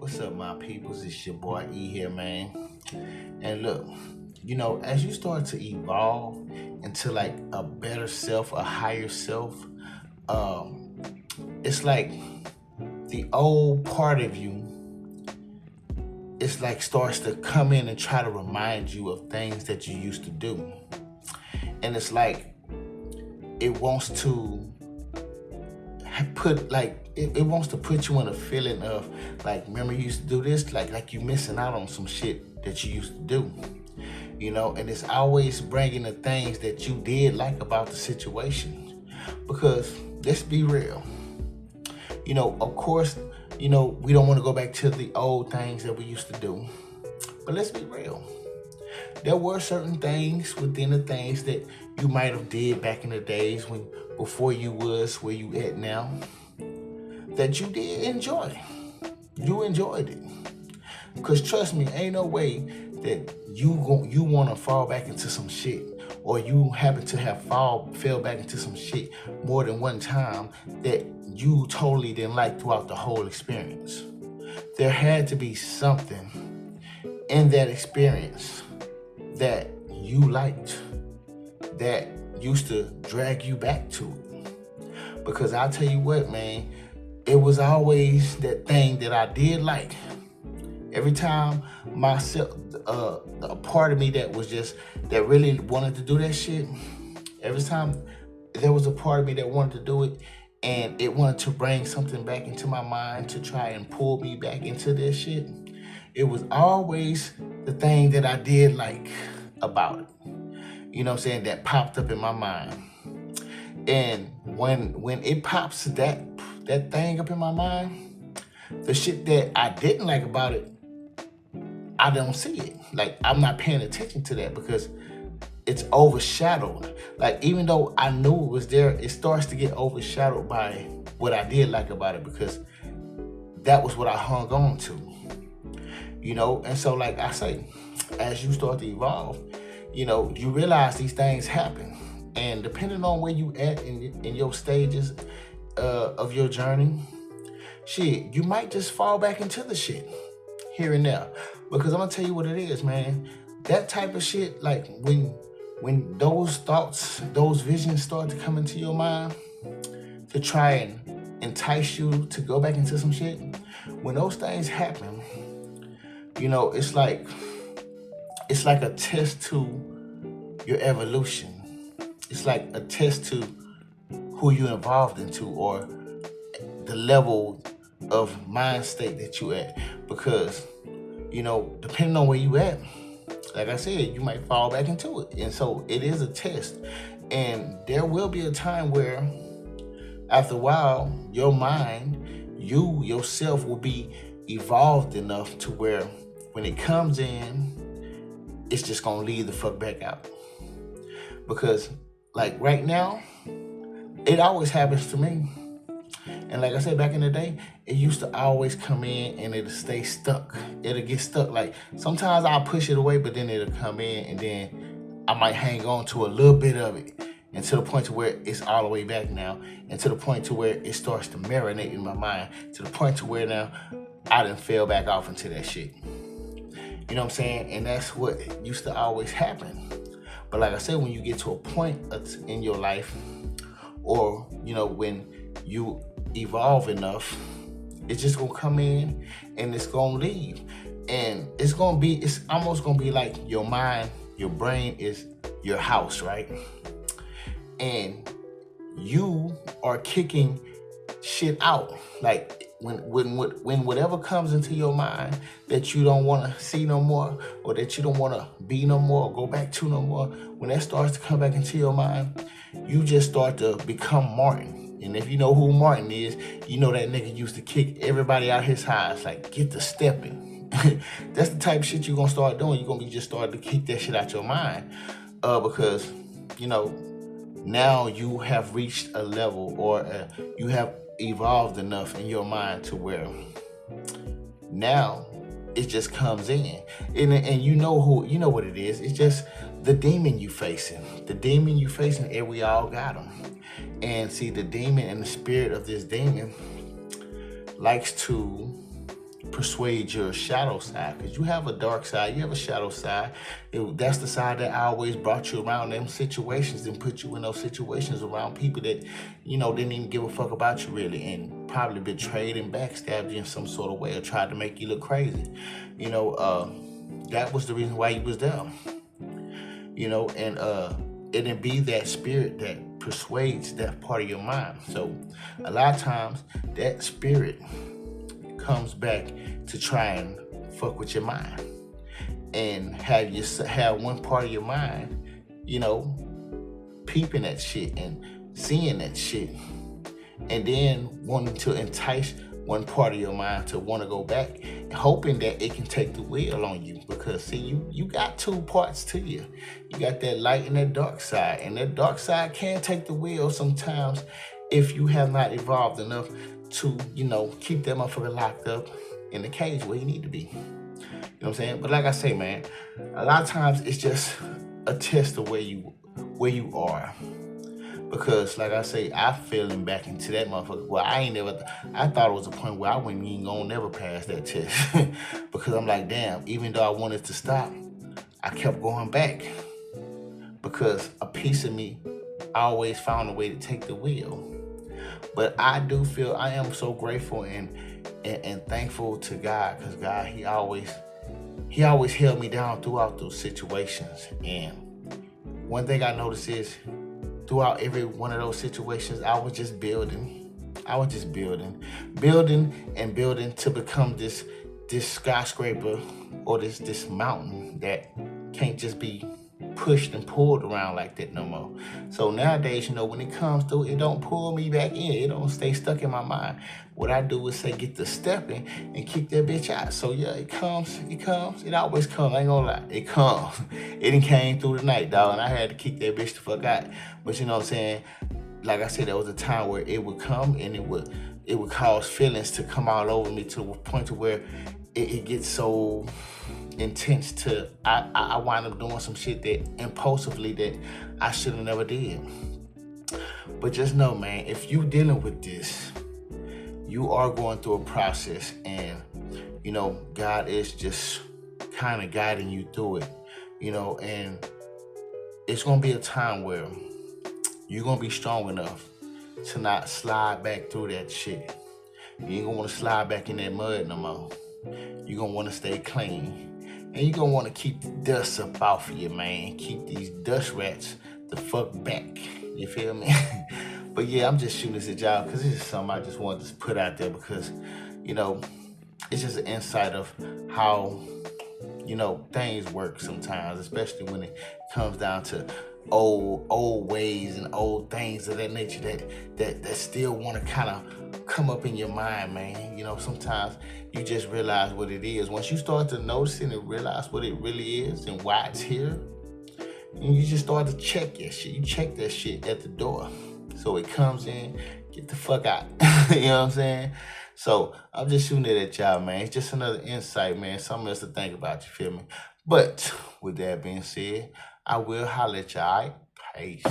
What's up, my peoples? It's your boy E here, man. And look, as you start to evolve into like a better self, a higher self, um, it's like the old part of you, it's like starts to come in and try to remind you of things that you used to do. And it's like it wants to it wants to put you in a feeling of like, remember you used to do this, like you missing out on some shit that you used to do, and it's always bringing the things that you did like about the situation. Because let's be real, of course, we don't want to go back to the old things that we used to do, but let's be real. There were certain things within the things that you might have did back in the days before you was where you at now, that you did enjoy. You enjoyed it. Because trust me, ain't no way that you want to fall back into some shit, or you happen to have fell back into some shit more than one time that you totally didn't like throughout the whole experience. There had to be something in that experience that you liked, that used to drag you back to it. Because I'll tell you what, man, it was always that thing that I did like. Every time myself, a part of me that really wanted to do that shit, every time there was a part of me that wanted to do it, and it wanted to bring something back into my mind to try and pull me back into this shit, it was always the thing that I did like about it. You know what I'm saying? That popped up in my mind. And when it pops that thing up in my mind, the shit that I didn't like about it, I don't see it. Like, I'm not paying attention to that because it's overshadowed. Like, even though I knew it was there, it starts to get overshadowed by what I did like about it, because that was what I hung on to. And so, like I say, as you start to evolve, you realize these things happen. And depending on where you at in your stages of your journey, shit, you might just fall back into the shit here and there. Because I'm gonna tell you what it is, man. That type of shit, like when those thoughts, those visions start to come into your mind to try and entice you to go back into some shit, when those things happen, it's like a test to your evolution. It's like a test to who you evolved into, or the level of mind state that you at. Because, depending on where you at, like I said, you might fall back into it. And so it is a test. And there will be a time where, after a while, your mind, yourself will be evolved enough to where when it comes in, it's just gonna leave the fuck back out. Because like right now, it always happens to me. And like I said, back in the day, it used to always come in and it'll stay stuck. It'll get stuck. Like, sometimes I'll push it away, but then it'll come in and then I might hang on to a little bit of it, and to the point to where it's all the way back now, and to the point to where it starts to marinate in my mind, to the point to where now I done fell back off into that shit. You know what I'm saying? And that's what used to always happen. But like I said, when you get to a point in your life, or, when you evolve enough, it's just gonna come in and it's gonna leave. And it's almost gonna be like your mind, your brain is your house, right? And you are kicking shit out. Like, when whatever comes into your mind that you don't want to see no more, or that you don't want to be no more, or go back to no more, when that starts to come back into your mind, you just start to become Martin. And if you know who Martin is, you know that nigga used to kick everybody out his house, like, get the stepping. That's the type of shit you're gonna start doing. You're gonna be just starting to kick that shit out your mind, because now you have reached a level, or you have evolved enough in your mind to where now it just comes in, and you know what it is. It's just the demon you facing. And we all got them. And see, the demon and the spirit of this demon likes to persuade your shadow side, because you have a dark side, you have a shadow side. That's the side that always brought you around them situations and put you in those situations around people that, didn't even give a fuck about you really, and probably betrayed and backstabbed you in some sort of way or tried to make you look crazy. That was the reason why you was there. And it'd be that spirit that persuades that part of your mind. So a lot of times that spirit comes back to try and fuck with your mind and have one part of your mind, peeping that shit and seeing that shit, and then wanting to entice one part of your mind to want to go back, hoping that it can take the wheel on you. Because see, you got two parts to you. You got that light and that dark side, and that dark side can take the wheel sometimes if you have not evolved enough to, keep that motherfucker locked up in the cage where you need to be. You know what I'm saying? But like I say, man, a lot of times it's just a test of where you are. Because, like I say, I fell back into that motherfucker. Well, I thought it was a point where I wasn't even gonna never pass that test. Because I'm like, damn, even though I wanted to stop, I kept going back. Because a piece of me always found a way to take the wheel. But I do feel I am so grateful and thankful to God, because God, He always held me down throughout those situations. And one thing I noticed is, throughout every one of those situations, I was just building. Building to become this skyscraper or this mountain that can't just be pushed and pulled around like that no more. So nowadays, when it comes through, it don't pull me back in. It don't stay stuck in my mind. What I do is say, get the stepping and kick that bitch out. So yeah, it comes. It always comes. I ain't gonna lie. It comes. It done came through the night, dog, and I had to kick that bitch the fuck out. But you know what I'm saying? Like I said, there was a time where it would come and it would cause feelings to come all over me to a point to where it gets so intense to I wind up doing some shit that impulsively that I should have never did. But just know, man, if you dealing with this, you are going through a process, and God is just kind of guiding you through it, and it's gonna be a time where you're gonna be strong enough to not slide back through that shit. You ain't gonna want to slide back in that mud no more. You're gonna want to stay clean. And you're going to want to keep the dust up off of you, man. Keep these dust rats the fuck back. You feel me? But yeah, I'm just shooting this at y'all because this is something I just wanted to put out there because, it's just an insight of how, things work sometimes, especially when it comes down to old ways and old things of that nature that still want to kind of come up in your mind, man. Sometimes you just realize what it is. Once you start to notice it and realize what it really is and why it's here, and you just start to check your shit. You check that shit at the door. So it comes in, get the fuck out. You know what I'm saying? So I'm just shooting it at y'all, man. It's just another insight, man. Something else to think about, you feel me? But with that being said, I will holler at y'all. Peace.